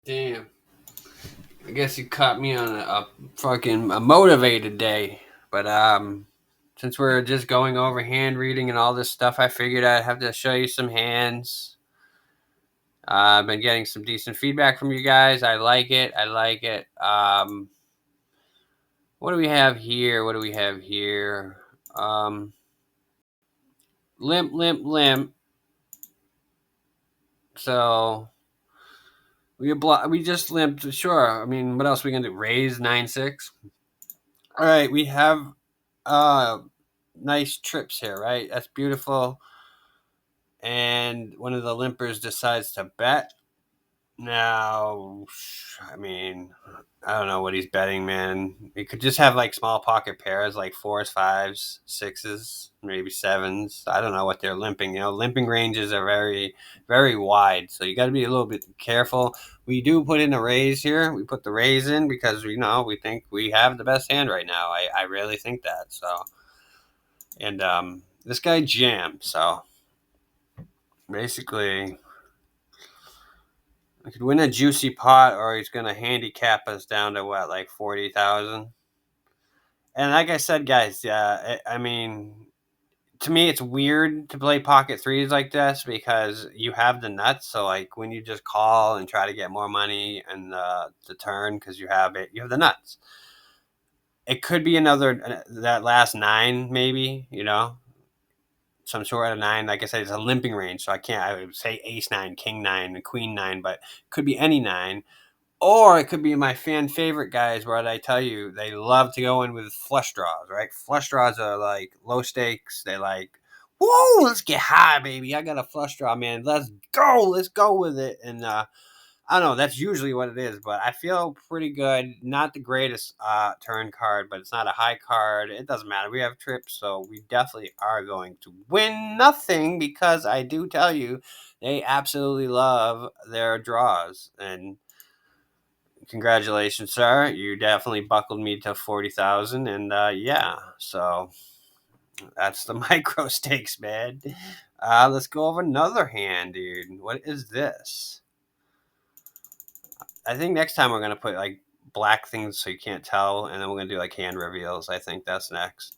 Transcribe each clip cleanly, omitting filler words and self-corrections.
Damn. I guess you caught me on a fucking a motivated day. But since we're just going over hand reading and all this stuff, I figured I'd have to show you some hands. I've been getting some decent feedback from you guys. I like it. I like it. What do we have here? What do we have here? Um, limp, limp, limp. So we just limped. Sure. I mean, what else are we gonna do? Raise 9-6. All right. We have uh nice trips here, right? That's beautiful. And one of the limpers decides to bet. Now, I mean, I don't know what he's betting, man. He could just have like small pocket pairs, like fours, fives, sixes, maybe sevens. I don't know what they're limping. Limping ranges are very, very wide, so you got to be a little bit careful. We do put in a raise here. We put the raise in because we think we have the best hand right now. I really think that. So, and this guy jammed. So basically, we could win a juicy pot, or he's going to handicap us down to what, like 40,000. And like I said, guys, I mean, to me, it's weird to play pocket threes like this because you have the nuts. So like when you just call and try to get more money and the turn because you have it, you have the nuts. It could be another that last nine, maybe some sort of nine. Like I said, it's a limping range, so I would say ace nine, king nine, and queen nine, but it could be any nine. Or it could be my fan favorite guys where I tell you they love to go in with flush draws, right? Flush draws are like low stakes. They like, whoa, let's get high, baby. I got a flush draw, man. Let's go. Let's go with it. And I don't know. That's usually what it is, but I feel pretty good. Not the greatest turn card, but it's not a high card. It doesn't matter. We have trips, so we definitely are going to win nothing because I do tell you they absolutely love their draws. And congratulations, sir. You definitely buckled me to 40,000. And yeah, so that's the micro stakes, man. Let's go over another hand, dude. What is this? I think next time we're gonna put like black things so you can't tell, and then we're gonna do like hand reveals. I think that's next.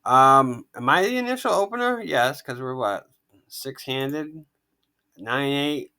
Am I the initial opener? Yes, because we're what, six-handed, 9-8.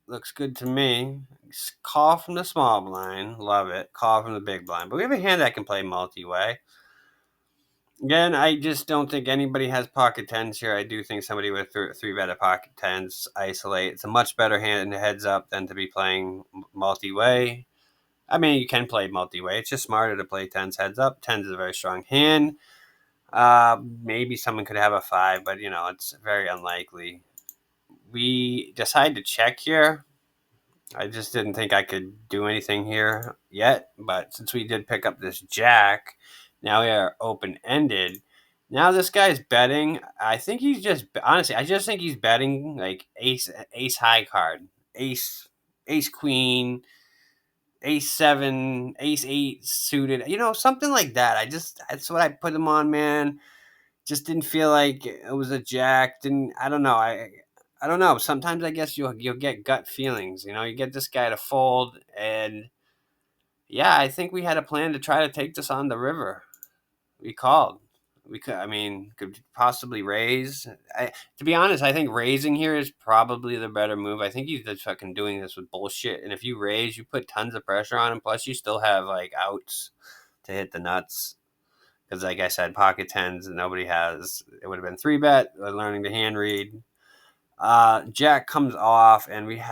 Looks good to me. Call from the small blind. Love it. Call from the big blind. But we have a hand that can play multi-way. Again, I just don't think anybody has pocket tens here. I do think somebody with three better pocket tens isolate. It's a much better hand heads up than to be playing multi-way. I mean, you can play multi-way. It's just smarter to play tens heads up. Tens is a very strong hand. Maybe someone could have a five, but it's very unlikely. We decide to check here. I just didn't think I could do anything here yet, but since we did pick up this jack, now we are open ended. Now this guy's betting. I think he's just honestly. I just think he's betting like ace high card, ace queen, ace seven, ace eight suited. Something like that. That's what I put him on, man. Just didn't feel like it was a jack. Didn't I don't know. I don't know. Sometimes I guess you'll get gut feelings. You get this guy to fold, and yeah, I think we had a plan to try to take this on the river. We called. We could. I mean, could possibly raise. To be honest, I think raising here is probably the better move. I think he's just fucking doing this with bullshit. And if you raise, you put tons of pressure on him. Plus, you still have like outs to hit the nuts. Because, like I said, pocket tens nobody has. It would have been three bet. Learning to hand read. Jack comes off, and we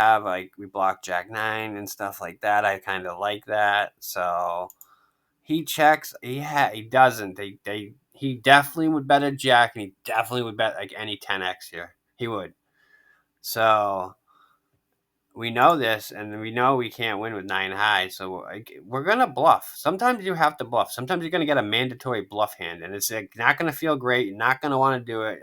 block Jack nine and stuff like that. I kind of like that. So he checks. He doesn't. He definitely would bet a Jack, and he definitely would bet like any 10x here. He would. So we know this, and we know we can't win with nine high. So we're gonna bluff. Sometimes you have to bluff. Sometimes you're gonna get a mandatory bluff hand, and it's not gonna feel great. You're not gonna want to do it.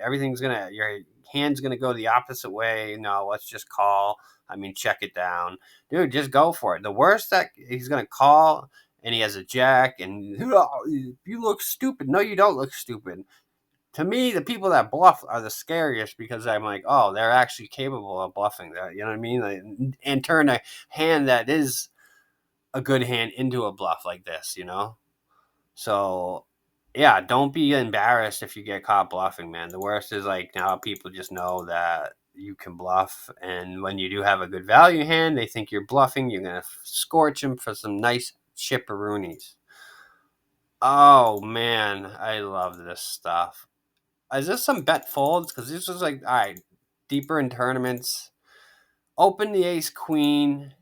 Your hand's gonna go the opposite way. No, let's just call. I mean, check it down, dude. Just go for it. The worst that he's gonna call, and he has a jack, and you look stupid. No, you don't look stupid. to me, the people that bluff are the scariest because I'm like, oh, they're actually capable of bluffing that. You know what I mean? Like, and turn a hand that is a good hand into a bluff like this. So yeah, don't be embarrassed if you get caught bluffing, man. The worst is like now people just know that you can bluff, and when you do have a good value hand, they think you're bluffing. You're gonna scorch them for some nice chipperoonies. Oh man, I love this stuff. Is this some bet folds? Because this was like, all right, deeper in tournaments. Open the ace queen.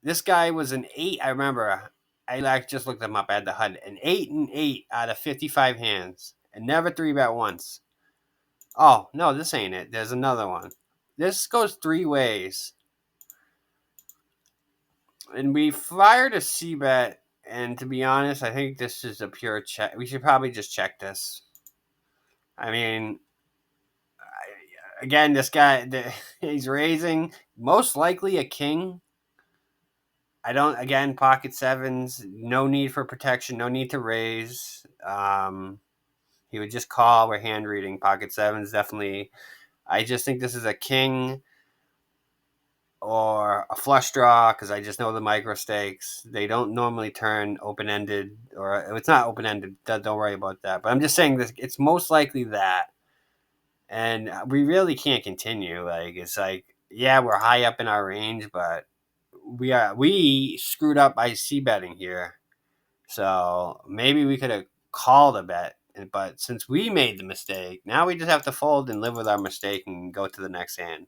This guy was an 8. I remember. I like just looked him up. I had the HUD. An 8 and 8 out of 55 hands, and never 3-bet once. Oh no, this ain't it. There's another one. This goes 3 ways, and we fired a C bet. And to be honest, I think this is a pure check. We should probably just check this. I mean, again, this guy, he's raising most likely a king. I don't, again, pocket sevens, no need for protection, no need to raise. He would just call. We're hand reading. Pocket sevens, definitely. I just think this is a king or a flush draw because I just know the micro stakes. They don't normally turn open ended, or if it's not open ended, don't worry about that. But I'm just saying this, it's most likely that. And we really can't continue. Like, it's like, yeah, we're high up in our range, but we screwed up by c betting here. So maybe we could have called a bet, but since we made the mistake, now we just have to fold and live with our mistake and go to the next hand.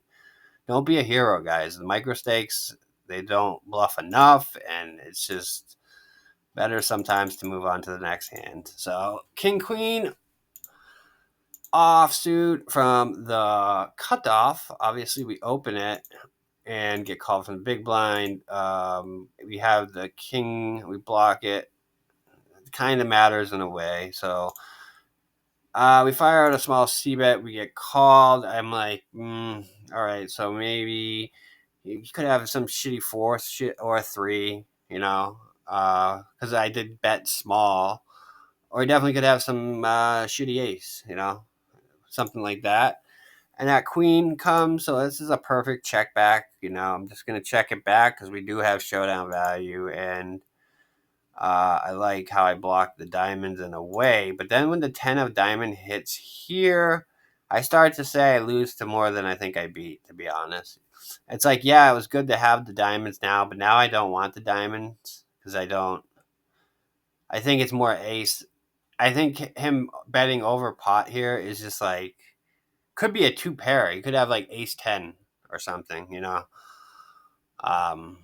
Don't be a hero, guys. The micro stakes, they don't bluff enough, and it's just better sometimes to move on to the next hand. So king queen offsuit from the cutoff. Obviously, we open it and get called from the big blind. We have the king, we block it. It kind of matters in a way. So we fire out a small C bet. We get called. I'm like, all right. So maybe you could have some shitty fourth shit or 3, because I did bet small. Or you definitely could have some shitty ace, something like that. And that queen comes, so this is a perfect check back. I'm just going to check it back because we do have showdown value. And I like how I blocked the diamonds in a way. But then when the 10 of diamond hits here, I start to say I lose to more than I think I beat, to be honest. It's like, yeah, it was good to have the diamonds now, but now I don't want the diamonds because I think it's more ace. I think him betting over pot here is just like, could be a 2 pair. You could have like ace 10 or something, um,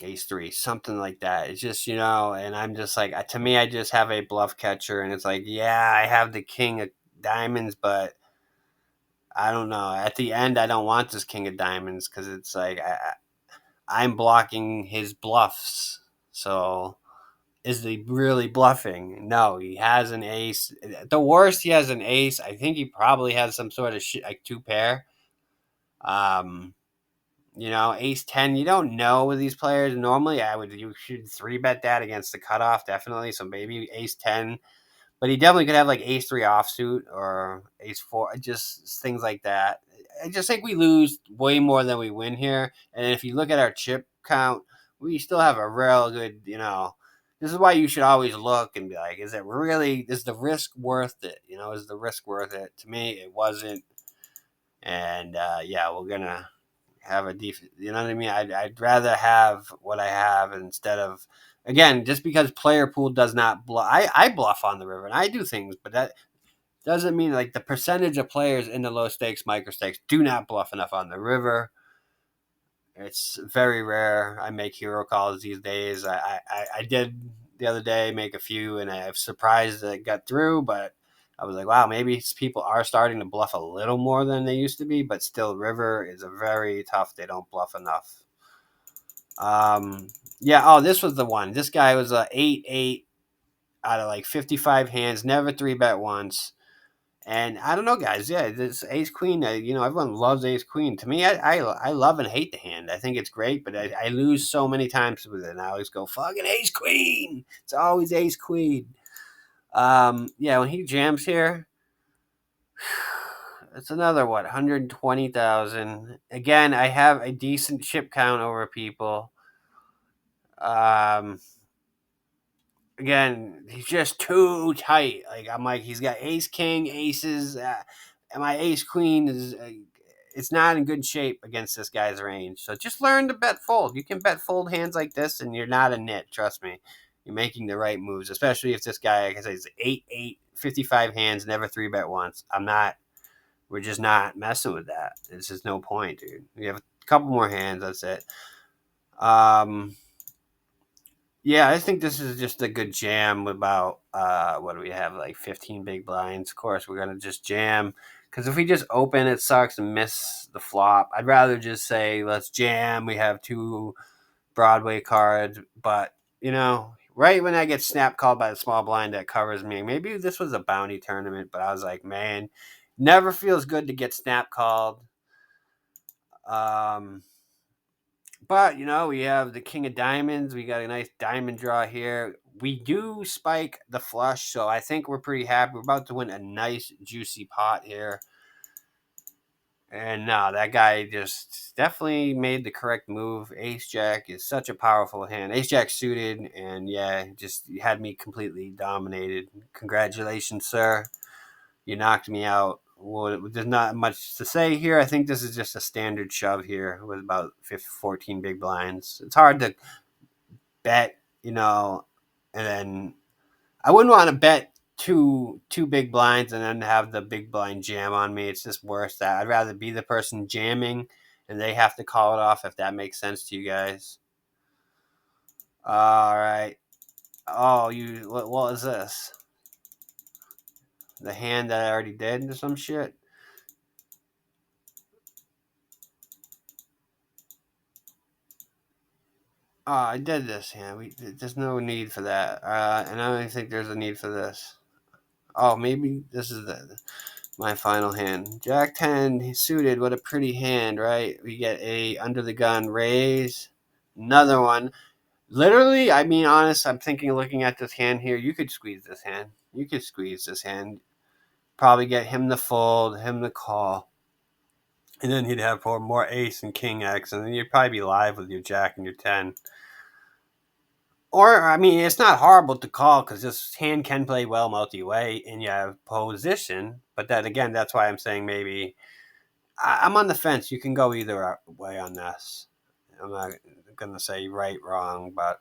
ace 3, something like that. It's just, and I'm just like, to me, I just have a bluff catcher, and it's like, yeah, I have the king of diamonds, but I don't know. At the end, I don't want this king of diamonds because it's like I'm blocking his bluffs. So is he really bluffing? No, he has an ace. The worst, he has an ace. I think he probably has some sort of like 2 pair. Um, ace 10, you don't know with these players. Normally, you should 3-bet that against the cutoff, definitely. So maybe ace 10. But he definitely could have like ace 3 offsuit or ace 4, just things like that. I just think we lose way more than we win here. And if you look at our chip count, we still have a real good, this is why you should always look and be like, is the risk worth it? Is the risk worth it? To me, it wasn't. And yeah, we're going to have a defense. You know what I mean? I'd rather have what I have instead of, again, just because player pool does not bluff. I bluff on the river and I do things, but that doesn't mean like the percentage of players in the low stakes, micro stakes do not bluff enough on the river. It's very rare. I make hero calls these days. I did the other day make a few, and I'm surprised that it got through, but I was like, wow, maybe people are starting to bluff a little more than they used to be, but still, river is a very tough. They don't bluff enough. Yeah. Oh, this was the one. This guy was a 8-8 out of like 55 hands. Never 3-bet once. And I don't know, guys. Yeah, this ace queen. Everyone loves ace queen. To me, I love and hate the hand. I think it's great, but I lose so many times with it. And I always go fucking ace queen. It's always ace queen. Yeah, when he jams here, It's another what, 120,000. Again, I have a decent chip count over people. Um, again, he's just too tight. Like I'm like, he's got ace king, aces, and my ace queen is. It's not in good shape against this guy's range. So just learn to bet fold. You can bet fold hands like this, and you're not a nit. Trust me, you're making the right moves. Especially if this guy, like I say, is 8-8, 55 hands, never three bet once. I'm not. We're just not messing with that. There's just no point, dude. We have a couple more hands. That's it. Um, yeah, I think this is just a good jam. About what do we have? Like 15 big blinds. Of course, we're gonna just jam because if we just open, it sucks and miss the flop. I'd rather just say let's jam. We have two Broadway cards, but right when I get snap called by the small blind that covers me, maybe this was a bounty tournament, but I was like, man, never feels good to get snap called. Um, but we have the king of diamonds. We got a nice diamond draw here. We do spike the flush, so I think we're pretty happy. We're about to win a nice juicy pot here. And no, that guy just definitely made the correct move. Ace Jack is such a powerful hand. Ace Jack suited, and yeah, just had me completely dominated. Congratulations, sir. You knocked me out. Well, there's not much to say here. I think this is just a standard shove here with about 14 big blinds. It's hard to bet, and then I wouldn't want to bet two big blinds and then have the big blind jam on me. It's just worse that I'd rather be the person jamming and they have to call it off if that makes sense to you guys. All right. Oh, what is this? The hand that I already did or some shit? Oh, I did this hand. There's no need for that. And I don't even think there's a need for this. Oh, maybe this is my final hand. Jack 10 suited. What a pretty hand, right? We get a under the gun raise. Another one. Literally, I mean, honest, I'm thinking, looking at this hand here, you could squeeze this hand. You could squeeze this hand. Probably get him to fold, him to call. And then he'd have more ace and king X. And then you'd probably be live with your jack and your 10. Or, I mean, it's not horrible to call because this hand can play well multi-way and you have position. But then again, that's why I'm saying maybe I'm on the fence. You can go either way on this. I'm not going to say right, wrong, but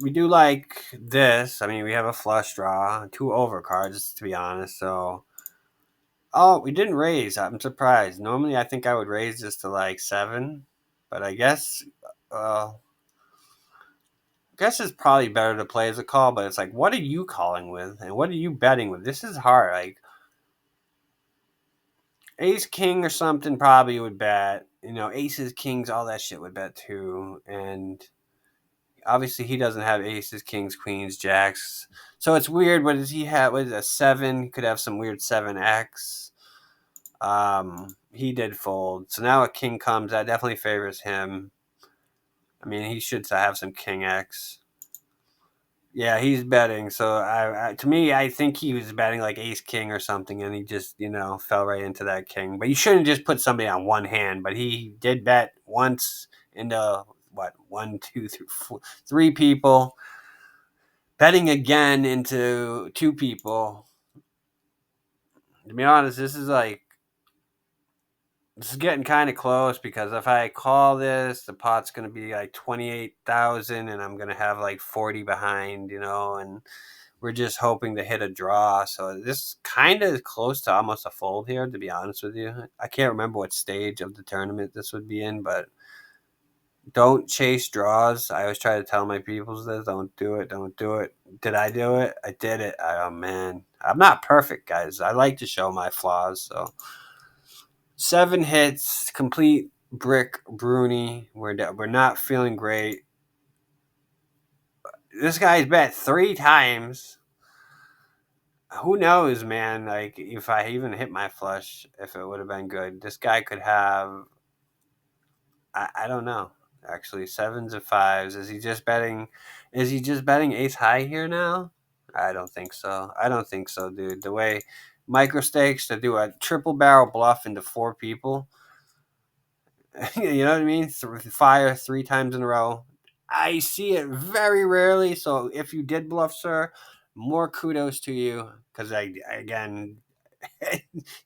we do like this. I mean, we have a flush draw, two overcards, to be honest. So, oh, we didn't raise. I'm surprised. Normally, I think I would raise this to like 7, but I guess it's probably better to play as a call. But it's like, what are you calling with, and what are you betting with? This is hard. Like ace king or something probably would bet. Aces, kings, all that shit would bet too, and obviously he doesn't have aces, kings, queens, jacks. So it's weird. What does he have? What is a 7? He could have some weird 7x. He did fold. So now a king comes. That definitely favors him. I mean, he should have some king x. Yeah, he's betting. So to me, I think he was betting like ace king or something, and he just fell right into that king. But you shouldn't just put somebody on one hand. But he did bet once into what, one, two, three, four, three people. Betting again into two people. To be honest, this is getting kind of close because if I call this, the pot's going to be like 28,000 and I'm going to have like 40 behind, and we're just hoping to hit a draw. So this kind of is close to almost a fold here, to be honest with you. I can't remember what stage of the tournament this would be in, but don't chase draws. I always try to tell my people this. Don't do it. Don't do it. Did I do it? I did it. Oh, man. I'm not perfect, guys. I like to show my flaws. So 7 hits, complete brick Bruni. We're not feeling great. This guy's bet 3 times. Who knows, man? Like, if I even hit my flush, if it would have been good. This guy could have. I don't know. Actually, 7s and 5s. Is he just betting? Is he just betting ace high here now? I don't think so. I don't think so, dude. The way micro stakes to do a triple barrel bluff into 4 people. You know what I mean? Fire 3 times in a row. I see it very rarely. So if you did bluff, sir, more kudos to you, because again,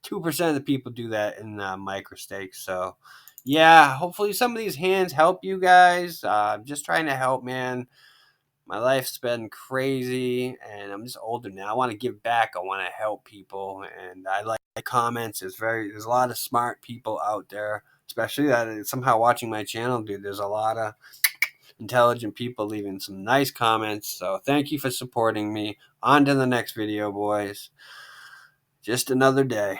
2% of the people do that in micro stakes. So yeah, hopefully some of these hands help you guys. I'm just trying to help, man. My life's been crazy, and I'm just older now. I want to give back. I want to help people, and I like the comments. There's a lot of smart people out there, especially that somehow watching my channel, dude. There's a lot of intelligent people leaving some nice comments. So thank you for supporting me. On to the next video, boys. Just another day.